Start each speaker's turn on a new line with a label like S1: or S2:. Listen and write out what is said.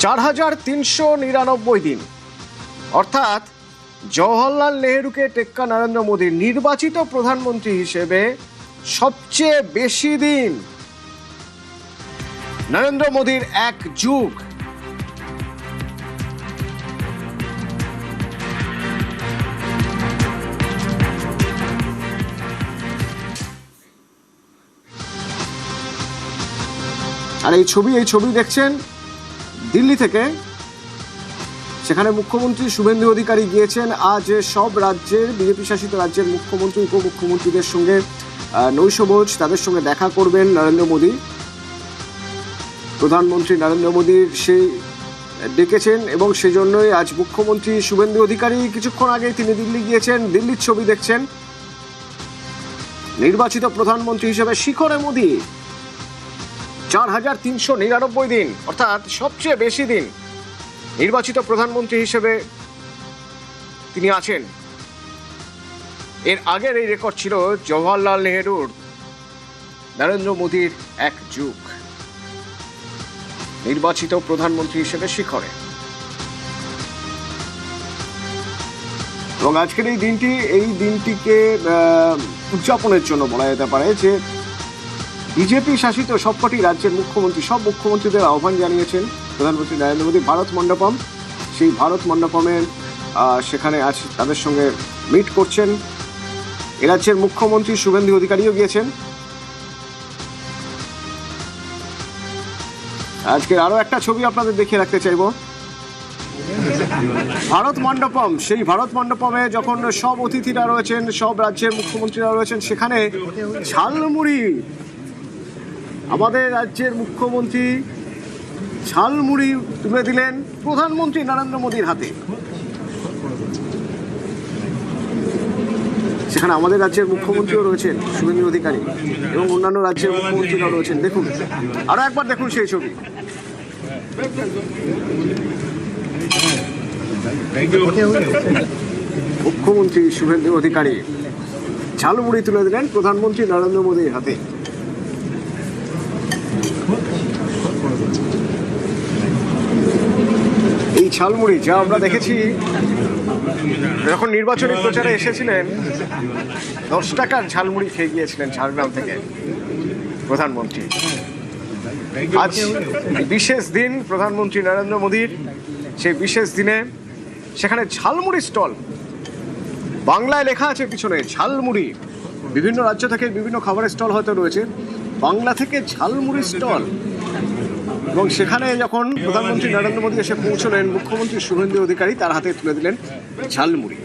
S1: 4399 দিন, অর্থাৎ জওহরলাল নেহরুকে টেক্কা নরেন্দ্র মোদীর নির্বাচিত প্রধানমন্ত্রী হিসেবে সবচেয়ে বেশি দিন। নরেন্দ্র মোদীর এক যুগ। আর এই ছবি দেখছেন দিল্লি থেকে। সেখানে মুখ্যমন্ত্রী শুভেন্দু অধিকারী গিয়েছেন। আজ সব রাজ্যের বিজেপি শাসিত রাজ্যের মুখ্যমন্ত্রী উপমুখ্যমন্ত্রীদের সঙ্গে নৈশভোজ, তাদের সঙ্গে দেখা করবেন নরেন্দ্র মোদী। প্রধানমন্ত্রী নরেন্দ্র মোদীর সেই ডেকেছেন এবং সেজন্যই আজ মুখ্যমন্ত্রী শুভেন্দু অধিকারী কিছুক্ষণ আগেই তিনি দিল্লি গিয়েছেন। দিল্লির ছবি দেখছেন। নির্বাচিত প্রধানমন্ত্রী হিসেবে শিখরে মোদী। 4399 দিন, অর্থাৎ সবচেয়ে বেশি দিন নির্বাচিত প্রধানমন্ত্রী হিসেবে তিনি আছেন। এর আগের এই রেকর্ড ছিল জওহরলাল নেহরুর। নরেন্দ্র মোদীর এক যুগ নির্বাচিত প্রধানমন্ত্রী হিসেবে শিখরে। এবং আজকের এই দিনটিকে উদযাপনের জন্য বলা যেতে পারে যে বিজেপি শাসিত সবকটি রাজ্যের সব মুখ্যমন্ত্রীদের আহ্বান জানিয়েছেন প্রধানমন্ত্রী নরেন্দ্র মোদী। ভারত মণ্ডপম, সেই ভারত মণ্ডপমের সেখানে আজ তাদের সঙ্গে মিট করছেন। এ রাজ্যের মুখ্যমন্ত্রী শুভেন্দু অধিকারীও গিয়েছেন। আজকের আরো একটা ছবি আপনাদের দেখিয়ে রাখতে চাইব। ভারত মণ্ডপম, সেই ভারত মণ্ডপমে যখন সব অতিথিরা রয়েছেন, সব রাজ্যের মুখ্যমন্ত্রীরা রয়েছেন, সেখানে ঝালমুড়ি, আমাদের রাজ্যের মুখ্যমন্ত্রী ঝালমুড়ি তুলে দিলেন প্রধানমন্ত্রী নরেন্দ্র মোদীর হাতে। সেখানে আমাদের রাজ্যের মুখ্যমন্ত্রীও রয়েছেন শুভেন্দু অধিকারী এবং অন্যান্য রাজ্যের মুখ্যমন্ত্রীরাও রয়েছেন। দেখুন, আরো একবার দেখুন সেই ছবি। মুখ্যমন্ত্রী শুভেন্দু অধিকারী ঝালমুড়ি তুলে দিলেন প্রধানমন্ত্রী নরেন্দ্র মোদীর হাতে। এই ঝালমুড়ি যা আমরা দেখেছি যখন নির্বাচনী প্রচারে এসেছিলেন, 10 টাকার ঝালমুড়ি খেয়ে গিয়েছিলেন ঝাড়গ্রাম থেকে প্রধানমন্ত্রী। আজ বিশেষ দিন প্রধানমন্ত্রী নরেন্দ্র মোদীর। সেই বিশেষ দিনে সেখানে ঝালমুড়ি স্টল, বাংলায় লেখা আছে পিছনে ঝালমুড়ি। বিভিন্ন রাজ্য থেকে বিভিন্ন খাবারের স্টল হয়তো রয়েছে, বাংলা থেকে ঝালমুড়ি স্টল। এবং সেখানে যখন প্রধানমন্ত্রী নরেন্দ্র মোদী এসে পৌঁছলেন, মুখ্যমন্ত্রী শুভেন্দু অধিকারী তার হাতে তুলে দিলেন ঝালমুড়ি।